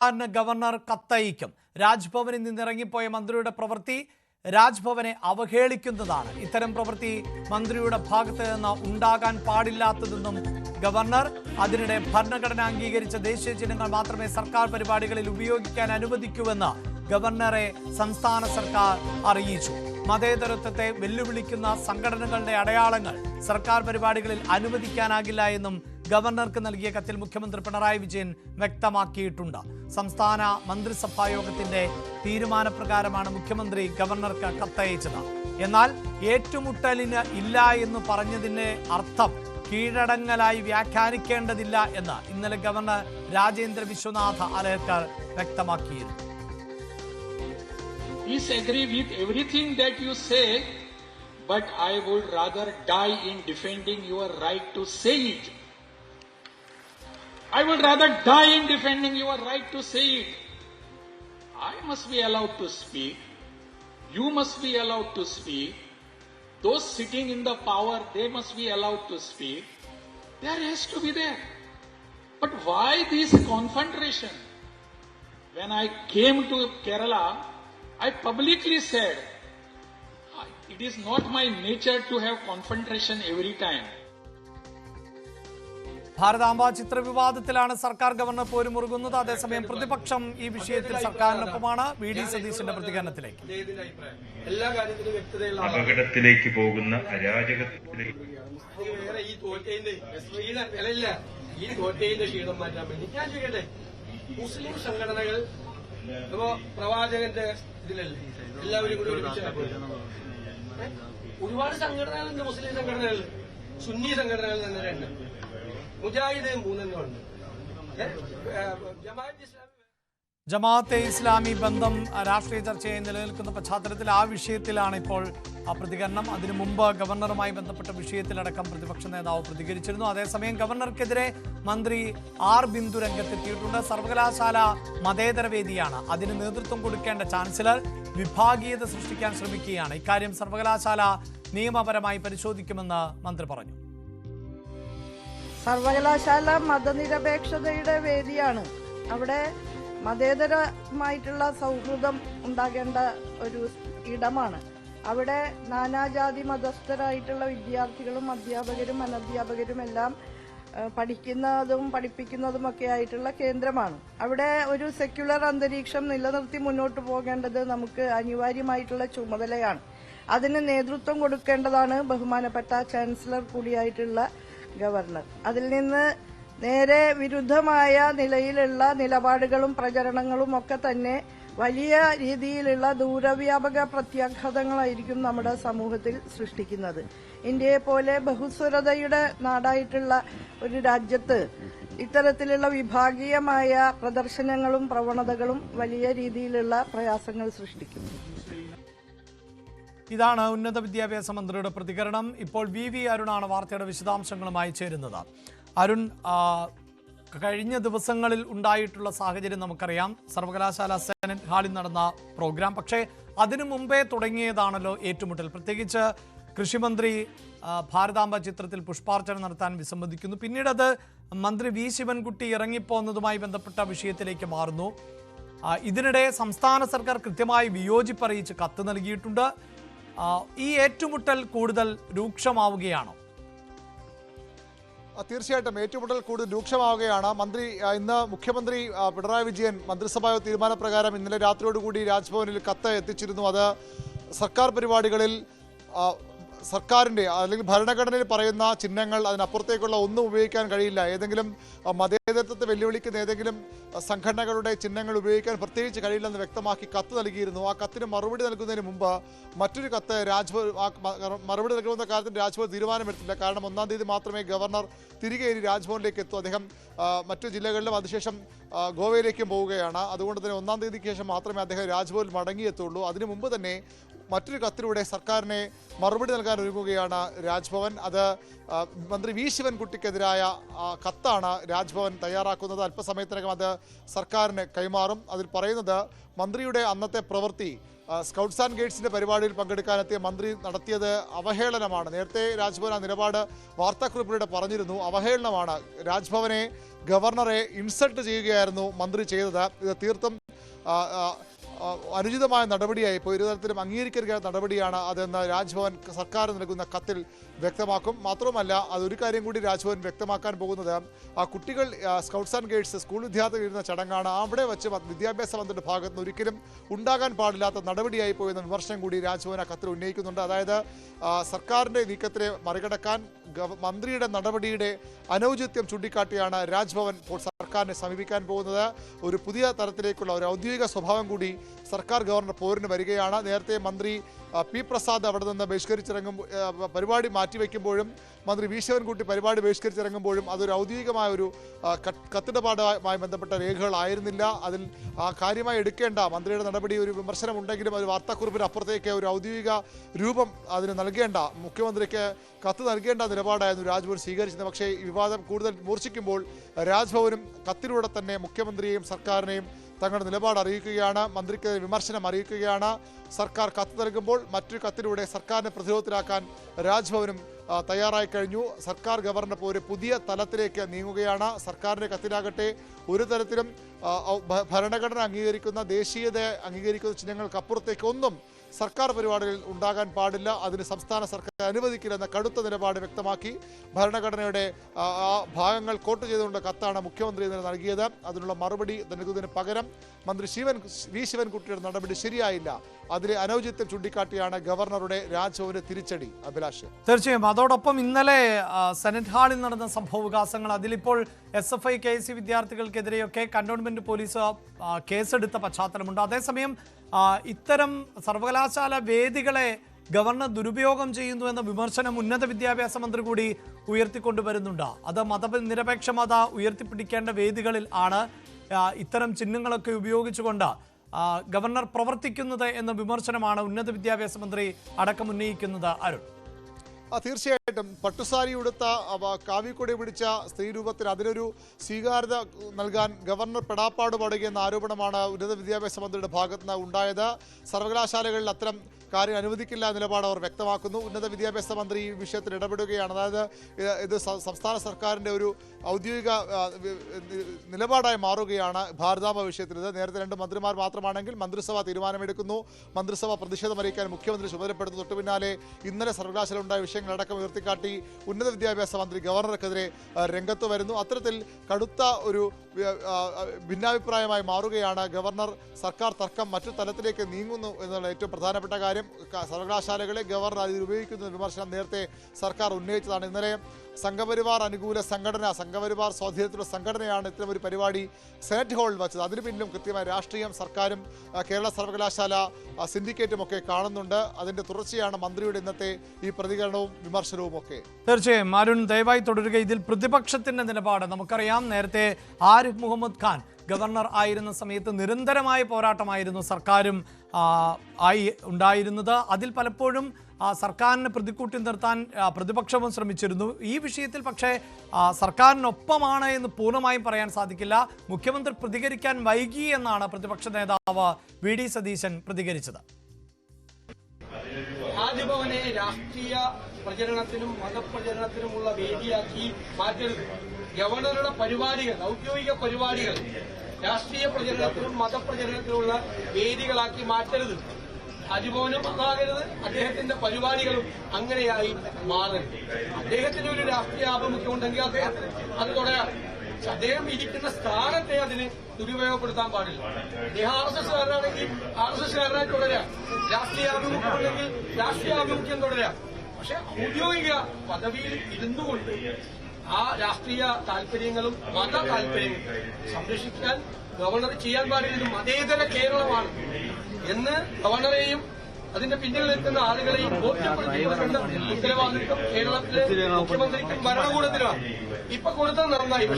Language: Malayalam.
ഗവർണർ കത്തയക്കും. രാജ്ഭവനിൽ നിന്നിറങ്ങിപ്പോയ മന്ത്രിയുടെ പ്രവൃത്തി രാജ്ഭവനെ അവഹേളിക്കുന്നതാണ്. ഇത്തരം പ്രവൃത്തി മന്ത്രിയുടെ ഭാഗത്ത് നിന്ന് ഉണ്ടാകാൻ പാടില്ലാത്തതെന്നും ഗവർണർ അതിനിടെ ഭരണഘടന അംഗീകരിച്ച ദേശീയ ചിഹ്നങ്ങൾ മാത്രമേ സർക്കാർ പരിപാടികളിൽ ഉപയോഗിക്കാൻ അനുവദിക്കൂവെന്ന് ഗവർണറെ സംസ്ഥാന സർക്കാർ അറിയിച്ചു. മതേതരത്വത്തെ വെല്ലുവിളിക്കുന്ന സംഘടനകളുടെ അടയാളങ്ങൾ സർക്കാർ പരിപാടികളിൽ അനുവദിക്കാനാകില്ല എന്നും ഗവർണർക്ക് നൽകിയ കത്തിൽ മുഖ്യമന്ത്രി പിണറായി വിജയൻ വ്യക്തമാക്കിയിട്ടുണ്ട്. സംസ്ഥാന മന്ത്രിസഭാ യോഗത്തിന്റെ തീരുമാനപ്രകാരമാണ് മുഖ്യമന്ത്രി ഗവർണർക്ക് കത്തയച്ചത്. എന്നാൽ ഏറ്റുമുട്ടലിന് ഇല്ല എന്ന് പറഞ്ഞതിന്റെ അർത്ഥം കീഴടങ്ങലായി വ്യാഖ്യാനിക്കേണ്ടതില്ല എന്ന് ഇന്നലെ ഗവർണർ രാജേന്ദ്ര വിശ്വനാഥ് അലേക്കർ വ്യക്തമാക്കിയിരുന്നു. Disagree with everything that you say, but I would rather die in defending your right to say it. I would rather die in defending your right to say it. I must be allowed to speak. You must be allowed to speak. Those sitting in the power, they must be allowed to speak. There has to be there. But why this confrontation? When I came to Kerala, I publicly said, it is not my nature to have confrontation every time. ഭാരതാംബ ചിത്ര വിവാദത്തിലാണ് സർക്കാർ ഗവർണർ പോരുമുറുകുന്നത്. അതേസമയം പ്രതിപക്ഷം ഈ വിഷയത്തിൽ സർക്കാരിനൊപ്പമാണ്. വി ഡി സതീശന്റെ പ്രതികരണത്തിലേക്ക്. എല്ലാ കാര്യത്തിലും വ്യക്തതയുള്ള അപകടത്തിലേക്ക് പോകുന്ന അരാജകത്തിലേക്ക് ഈ തോറ്റയിലെ ക്ഷീണം മാറ്റാൻ വേണ്ടി ഞാൻ ചോദിക്കട്ടെ, മുസ്ലിം സംഘടനകൾ ഇപ്പോ പ്രവാചകന്റെ ഇതിലല്ലേ എല്ലാവരും കൂടി ഒരുമിച്ച് ഒരുപാട് സംഘടനകളുണ്ട്. മുസ്ലിം സംഘടനകൾ, സുന്നി സംഘടനകൾ തന്നെ 2, മുജാഹിദ് 3 ഉണ്ട്. ജമാഅത്തെ ഇസ്ലാമി ബന്ധം രാഷ്ട്രീയ ചർച്ചയായി നിലനിൽക്കുന്ന പശ്ചാത്തലത്തിൽ ആ വിഷയത്തിലാണ് ഇപ്പോൾ ആ പ്രതികരണം. അതിനു മുമ്പ് ഗവർണറുമായി ബന്ധപ്പെട്ട വിഷയത്തിലടക്കം പ്രതിപക്ഷ നേതാവ് പ്രതികരിച്ചിരുന്നു. അതേസമയം ഗവർണർക്കെതിരെ മന്ത്രി ആർ ബിന്ദു രംഗത്തെത്തിയിട്ടുണ്ട്. സർവകലാശാല മതേതര വേദിയാണ്. അതിന് നേതൃത്വം കൊടുക്കേണ്ട ചാൻസലർ വിഭാഗീയത സൃഷ്ടിക്കാൻ ശ്രമിക്കുകയാണ്. ഇക്കാര്യം സർവകലാശാല നിയമപരമായി പരിശോധിക്കുമെന്ന് മന്ത്രി പറഞ്ഞു. സർവകലാശാല മതനിരപേക്ഷതയുടെ വേദിയാണ്. അവിടെ മതേതരമായിട്ടുള്ള സൗഹൃദം ഉണ്ടാകേണ്ട ഒരു ഇടമാണ്. അവിടെ നാനാജാതി മതസ്ഥരായിട്ടുള്ള വിദ്യാർത്ഥികളും അധ്യാപകരും അനധ്യാപകരും എല്ലാം പഠിക്കുന്നതും പഠിപ്പിക്കുന്നതുമൊക്കെ ആയിട്ടുള്ള കേന്ദ്രമാണ്. അവിടെ ഒരു സെക്യുലർ അന്തരീക്ഷം നിലനിർത്തി മുന്നോട്ട് പോകേണ്ടത് നമുക്ക് അനിവാര്യമായിട്ടുള്ള ചുമതലയാണ്. അതിന് നേതൃത്വം കൊടുക്കേണ്ടതാണ് ബഹുമാനപ്പെട്ട ചാൻസലർ കൂടിയായിട്ടുള്ള ഗവർണർ. അതിൽ നിന്ന് നേരെ വിരുദ്ധമായ നിലയിലുള്ള നിലപാടുകളും പ്രചരണങ്ങളും ഒക്കെ തന്നെ വലിയ രീതിയിലുള്ള ദൂരവ്യാപക പ്രത്യാഘാതങ്ങളായിരിക്കും നമ്മുടെ സമൂഹത്തിൽ സൃഷ്ടിക്കുന്നത്. ഇന്ത്യയെ പോലെ ബഹുസ്വരതയുടെ നാടായിട്ടുള്ള ഒരു രാജ്യത്ത് ഇത്തരത്തിലുള്ള വിഭാഗീയമായ പ്രദർശനങ്ങളും പ്രവണതകളും വലിയ രീതിയിലുള്ള പ്രയാസങ്ങൾ സൃഷ്ടിക്കും. ഇതാണ് ഉന്നത വിദ്യാഭ്യാസ മന്ത്രിയുടെ പ്രതികരണം. ഇപ്പോൾ വി അരുണാണ് വാർത്തയുടെ വിശദാംശങ്ങളുമായി ചേരുന്നത്. അരുൺ, കഴിഞ്ഞ ദിവസങ്ങളിൽ ഉണ്ടായിട്ടുള്ള സാഹചര്യം നമുക്കറിയാം. സർവകലാശാല സെനറ്റ് ഹാളിൽ നടന്ന പ്രോഗ്രാം, പക്ഷേ അതിനു മുമ്പേ തുടങ്ങിയതാണല്ലോ ഏറ്റുമുട്ടൽ. പ്രത്യേകിച്ച് കൃഷിമന്ത്രി ഭാരതാംബ ചിത്രത്തിൽ പുഷ്പാർച്ചന നടത്താൻ വിസമ്മതിക്കുന്നു. പിന്നീട് അത് മന്ത്രി വി ശിവൻകുട്ടി ഇറങ്ങിപ്പോന്നതുമായി ബന്ധപ്പെട്ട വിഷയത്തിലേക്ക് മാറുന്നു. ഇതിനിടെ സംസ്ഥാന സർക്കാർ കൃത്യമായി വിയോജിപ്പ് അറിയിച്ച് കത്ത് നൽകിയിട്ടുണ്ട്. ഈ ഏറ്റുമുട്ടൽ കൂടുതൽ രൂക്ഷമാവുകയാണോ? തീർച്ചയായിട്ടും ഏറ്റുമുട്ടൽ കൂടുതൽ രൂക്ഷമാവുകയാണ്. ഇന്ന് മുഖ്യമന്ത്രി പിണറായി വിജയൻ മന്ത്രിസഭാ തീരുമാനപ്രകാരം ഇന്നലെ രാത്രിയോടുകൂടി രാജ്ഭവനിൽ കത്ത് എത്തിച്ചിരുന്നു. അത് സർക്കാർ പരിപാടികളിൽ സർക്കാരിൻ്റെ അല്ലെങ്കിൽ ഭരണഘടനയിൽ പറയുന്ന ചിഹ്നങ്ങൾ അതിനപ്പുറത്തേക്കുള്ള ഒന്നും ഉപയോഗിക്കാൻ കഴിയില്ല. ഏതെങ്കിലും മതേതരത്വത്തെ വെല്ലുവിളിക്കുന്ന ഏതെങ്കിലും സംഘടനകളുടെ ചിഹ്നങ്ങൾ ഉപയോഗിക്കാൻ പ്രത്യേകിച്ച് കഴിയില്ലെന്ന് വ്യക്തമാക്കി കത്ത് നൽകിയിരുന്നു. ആ കത്തിന് മറുപടി നൽകുന്നതിന് മുമ്പ് മറ്റൊരു കത്ത് മറുപടി നൽകുന്ന കാര്യത്തിൽ രാജ്ഭവൻ തീരുമാനമെടുത്തില്ല. കാരണം 1-ാം തീയതി മാത്രമേ ഗവർണർ തിരികെ ഇനി രാജ്ഭവനിലേക്ക് എത്തൂ. അദ്ദേഹം മറ്റു ജില്ലകളിലും അതിനുശേഷം ഗോവയിലേക്കും പോവുകയാണ്. അതുകൊണ്ട് തന്നെ 1-ാം തീയതിക്ക് ശേഷം മാത്രമേ അദ്ദേഹം രാജ്ഭവനിൽ മടങ്ങിയെത്തുള്ളൂ. അതിനു മുമ്പ് തന്നെ മറ്റൊരു കത്തിലൂടെ സർക്കാരിനെ മറുപടി നൽകാൻ ഒരുങ്ങുകയാണ് രാജ്ഭവൻ. അത് മന്ത്രി വി ശിവൻകുട്ടിക്കെതിരായ കത്താണ് രാജ്ഭവൻ തയ്യാറാക്കുന്നത്. അല്പസമയത്തിനകം അത് സർക്കാരിന് കൈമാറും. അതിൽ പറയുന്നത് മന്ത്രിയുടെ അന്നത്തെ പ്രവൃത്തി സ്കൗട്ട്സ് ആൻഡ് ഗൈഡ്സിൻ്റെ പരിപാടിയിൽ പങ്കെടുക്കാനെത്തിയ മന്ത്രി നടത്തിയത് അവഹേളനമാണ്. നേരത്തെ രാജ്ഭവൻ ആ നിലപാട് വാർത്താക്കുറിപ്പിലൂടെ പറഞ്ഞിരുന്നു. അവഹേളനമാണ്. രാജ്ഭവനെ ഗവർണറെ ഇൻസൾട്ട് ചെയ്യുകയായിരുന്നു മന്ത്രി ചെയ്തത്. ഇത് തീർത്തും അനുചിതമായ നടപടിയായി ഇപ്പോൾ ഒരു തരത്തിലും അംഗീകരിക്കുന്ന നടപടിയാണ് അതെന്ന് രാജ്ഭവൻ സർക്കാർ നൽകുന്ന കത്തിൽ വ്യക്തമാക്കും. മാത്രമല്ല അതൊരു കാര്യം കൂടി രാജ്ഭവൻ വ്യക്തമാക്കാൻ പോകുന്നത്, ആ കുട്ടികൾ സ്കൗട്ട്സ് ആൻഡ് ഗൈഡ്സ് സ്കൂൾ വിദ്യാർത്ഥികൾ ഇരുന്ന ചടങ്ങാണ്. അവിടെ വെച്ച് വിദ്യാഭ്യാസ മന്ത്രിയുടെ ഭാഗത്ത് നിന്ന് ഒരിക്കലും ഉണ്ടാകാൻ പാടില്ലാത്ത നടപടിയായി പോയെന്ന വിമർശനം കൂടി രാജ്ഭവൻ ആ കത്തിൽ ഉന്നയിക്കുന്നുണ്ട്. അതായത് സർക്കാരിൻ്റെ നീക്കത്തിനെ മറികടക്കാൻ മന്ത്രിയുടെ നടപടിയുടെ അനൗചിത്യം ചൂണ്ടിക്കാട്ടിയാണ് രാജ്ഭവൻ ഇപ്പോൾ സർക്കാരിനെ സമീപിക്കാൻ പോകുന്നത്. ഒരു പുതിയ തരത്തിലേക്കുള്ള ഒരു ഔദ്യോഗിക സ്വഭാവം കൂടി സർക്കാർ ഗവർണർ പോരിന് വരികയാണ്. നേരത്തെ മന്ത്രി പി പ്രസാദ് അവിടെ നിന്ന് പരിപാടി മാറ്റിവെക്കുമ്പോഴും മന്ത്രി വി ശിവൻകുട്ടി പരിപാടി ബഹിഷ്കരിച്ചിറങ്ങുമ്പോഴും അതൊരു ഔദ്യോഗികമായ ഒരു കത്തിടപാടുമായി ബന്ധപ്പെട്ട രേഖകളായിരുന്നില്ല. അതിൽ കാര്യമായി എടുക്കേണ്ട മന്ത്രിയുടെ നടപടി ഒരു വിമർശനം ഉണ്ടെങ്കിലും അത് വാർത്താക്കുറിപ്പിന് അപ്പുറത്തേക്ക് ഒരു ഔദ്യോഗിക രൂപം അതിന് നൽകേണ്ട, മുഖ്യമന്ത്രിക്ക് കത്ത് നൽകേണ്ട നിലപാടായിരുന്നു രാജ്ഭവൻ സ്വീകരിച്ചത്. പക്ഷേ ഈ വിവാദം കൂടുതൽ മൂർച്ഛിക്കുമ്പോൾ രാജ്ഭവനും കത്തിലൂടെ തന്നെ മുഖ്യമന്ത്രിയെയും സർക്കാരിനെയും തങ്ങളുടെ നിലപാട് അറിയിക്കുകയാണ്, മന്ത്രിക്ക് വിമർശനം അറിയിക്കുകയാണ്. സർക്കാർ കത്ത് നൽകുമ്പോൾ മറ്റൊരു കത്തിലൂടെ സർക്കാരിനെ പ്രതിരോധത്തിലാക്കാൻ രാജ്ഭവനും തയ്യാറായി കഴിഞ്ഞു. സർക്കാർ ഗവർണർ ഒരു പുതിയ തലത്തിലേക്ക് നീങ്ങുകയാണ്. സർക്കാരിൻ്റെ കത്തിലാകട്ടെ ഒരു തരത്തിലും ഭരണഘടന അംഗീകരിക്കുന്ന ദേശീയതയെ അംഗീകരിക്കുന്ന ചിഹ്നങ്ങൾക്കപ്പുറത്തേക്ക് ഒന്നും സർക്കാർ പരിപാടികളിൽ ഉണ്ടാകാൻ പാടില്ല, അതിന് സംസ്ഥാന സർക്കാർ അനുവദിക്കില്ലെന്ന കടുത്ത നിലപാട് വ്യക്തമാക്കി ഭരണഘടനയുടെ ഭാഗങ്ങൾ കോട്ട് ചെയ്തുകൊണ്ട് കത്താണ് മുഖ്യമന്ത്രി ഇന്നലെ നൽകിയത്. അതിനുള്ള മറുപടി നൽകുന്നതിന് പകരം മന്ത്രി വി ശിവൻകുട്ടിയുടെ നടപടി ശരിയായില്ല, അതിലെ അനൗചിത്യം ചൂണ്ടിക്കാട്ടിയാണ് ഗവർണറുടെ രാജ്ഭവന് തിരിച്ചടി. അഭിലാഷ്, തീർച്ചയായും അതോടൊപ്പം ഇന്നലെ സെനറ്റ് ഹാളിൽ നടന്ന സംഭവവികാസങ്ങൾ, അതിലിപ്പോൾ SFI KC വിദ്യാർത്ഥികൾക്കെതിരെയൊക്കെ കന്റോൺമെന്റ് പോലീസ് കേസെടുത്ത പശ്ചാത്തലമുണ്ട്. അതേസമയം ഇത്തരം സർവകലാശാല വേദികളെ ഗവർണർ ദുരുപയോഗം ചെയ്യുന്നു എന്ന വിമർശനം ഉന്നത വിദ്യാഭ്യാസ മന്ത്രി കൂടി ഉയർത്തിക്കൊണ്ടുവരുന്നുണ്ട്. അത് മതനിരപേക്ഷമത ഉയർത്തിപ്പിടിക്കേണ്ട വേദികളിൽ ആണ് ഇത്തരം ചിഹ്നങ്ങളൊക്കെ ഉപയോഗിച്ചുകൊണ്ട് ഗവർണർ പ്രവർത്തിക്കുന്നത് എന്ന വിമർശനമാണ് ഉന്നത വിദ്യാഭ്യാസ മന്ത്രി അടക്കം ഉന്നയിക്കുന്നത്. അരുൺ, തീർച്ചയായിട്ടും പട്ടുസാരി ഉടുത്ത കാവിക്കൊടി പിടിച്ച സ്ത്രീരൂപത്തിൽ അതിനൊരു സ്വീകാര്യത നൽകാൻ ഗവർണർ പെടാപ്പാട് പാടുകയെന്ന ആരോപണമാണ് ഉന്നത വിദ്യാഭ്യാസ മന്ത്രിയുടെ ഭാഗത്ത് നിന്ന് ഉണ്ടായത്. സർവകലാശാലകളിൽ അത്തരം കാര്യം അനുവദിക്കില്ല നിലപാട് അവർ വ്യക്തമാക്കുന്നു. ഉന്നത വിദ്യാഭ്യാസ മന്ത്രി ഈ വിഷയത്തിൽ ഇടപെടുകയാണ്. അതായത് ഇത് സംസ്ഥാന സർക്കാരിൻ്റെ ഒരു ഔദ്യോഗിക നിലപാടായി മാറുകയാണ് ഭാരതാംബ വിഷയത്തിൽ. ഇത് നേരത്തെ 2 മന്ത്രിമാർ മാത്രമാണെങ്കിൽ മന്ത്രിസഭ തീരുമാനമെടുക്കുന്നു, മന്ത്രിസഭ പ്രതിഷേധം അറിയിക്കാൻ മുഖ്യമന്ത്രി ചുമതലപ്പെടുന്നു. തൊട്ടു പിന്നാലെ ഇന്നലെ സർവകലാശാല ഉണ്ടായ വിഷയങ്ങളടക്കം ഉയർത്തിക്കാട്ടി ഉന്നത വിദ്യാഭ്യാസ മന്ത്രി ഗവർണർക്കെതിരെ രംഗത്ത് വരുന്നു. അത്തരത്തിൽ കടുത്ത ഒരു ഭിന്നാഭിപ്രായമായി മാറുകയാണ്. ഗവർണർ സർക്കാർ തർക്കം മറ്റു തലത്തിലേക്ക് നീങ്ങുന്നു എന്നുള്ള ഏറ്റവും പ്രധാനപ്പെട്ട കാര്യം. സർവകലാശാലകളെ ഗവർണർ അതിൽ ഉപയോഗിക്കുന്ന വിമർശനം നേരത്തെ സർക്കാർ ഉന്നയിച്ചതാണ്. ഇന്നലെ സംഘപരിവാർ അനുകൂല സംഘടന, സംഘപരിവാർ സ്വാധീനത്തിലുള്ള സംഘടനയാണ് ഇത്തരം ഒരു പരിപാടി സെനറ്റ് ഹാളിൽ വച്ചത്. അതിനു പിന്നിലും കൃത്യമായ രാഷ്ട്രീയം സർക്കാരും കേരള സർവകലാശാല സിൻഡിക്കേറ്റും ഒക്കെ കാണുന്നുണ്ട്. അതിന്റെ തുടർച്ചയാണ് മന്ത്രിയുടെ ഇന്നത്തെ ഈ പ്രതികരണവും വിമർശനവും ഒക്കെ. തീർച്ചയായും അരുൺ ദയവായി തുടരുക. ഇതിൽ പ്രതിപക്ഷത്തിന്റെ നിലപാട് നമുക്കറിയാം. നേരത്തെ ആരിഫ് മുഹമ്മദ് ഖാൻ ഗവർണർ ആയിരുന്ന സമയത്ത് നിരന്തരമായ പോരാട്ടമായിരുന്നു സർക്കാരും ആയി ഉണ്ടായിരുന്നത്. അതിൽ പലപ്പോഴും സർക്കാരിനെ പ്രതിക്കൂട്ടി നിർത്താൻ പ്രതിപക്ഷവും ശ്രമിച്ചിരുന്നു. ഈ വിഷയത്തിൽ പക്ഷേ സർക്കാരിനൊപ്പമാണ് എന്ന് പൂർണ്ണമായും പറയാൻ സാധിക്കില്ല. മുഖ്യമന്ത്രി പ്രതികരിക്കാൻ വൈകി എന്നാണ് പ്രതിപക്ഷ നേതാവ് VD സതീശൻ പ്രതികരിച്ചത്. രാജ്ഭവനെ രാഷ്ട്രീയ പ്രചരണത്തിനും മതപ്രചരണത്തിനുമുള്ള വേദിയാക്കി മാറ്റരുത്. ഗവർണറുടെ പരിപാടികൾ, ഔദ്യോഗിക പരിപാടികൾ രാഷ്ട്രീയ പ്രചരണത്തിനും മതപ്രചരണത്തിനുമുള്ള വേദികളാക്കി മാറ്റരുത്. രാജ്ഭവനും അതാകരുത്, അദ്ദേഹത്തിന്റെ പരിപാടികളും അങ്ങനെയായി മാറരുത്. അദ്ദേഹത്തിന് ഒരു രാഷ്ട്രീയ ആഭിമുഖ്യം ഉണ്ടെങ്കിൽ അദ്ദേഹത്തിന് അത് തുടരാം. അദ്ദേഹം ഇരിക്കുന്ന സ്ഥാനത്തെ അതിന് ദുരുപയോഗപ്പെടുത്താൻ പാടില്ല. അദ്ദേഹം RSSകാരനാണെങ്കിൽ RSSകാരനായി തുടരാം, രാഷ്ട്രീയ ആഭിമുഖ്യം ഉണ്ടെങ്കിൽ രാഷ്ട്രീയ ആഭിമുഖ്യം തുടരാം. പക്ഷെ ഔദ്യോഗിക പദവിയിൽ ഇരുന്നുകൊണ്ട് ആ രാഷ്ട്രീയ താല്പര്യങ്ങളും മത താല്പര്യങ്ങളും സംരക്ഷിക്കാൻ ഗവർണർ ചെയ്യാൻ പാടില്ല. ഇത് മതേതര കേരളമാണ് എന്ന് ഗവർണറെയും അതിന്റെ പിന്നിൽ നിൽക്കുന്ന ആളുകളെയും ബോധ്യപ്പെടുത്തി കൊടുക്കേണ്ട ഉത്തരവാദിത്വം കേരളത്തിലെ മുഖ്യമന്ത്രിക്കും ഭരണകൂടത്തിനുമാണ്. ഇപ്പൊ കൊടുത്തത് നന്നായി.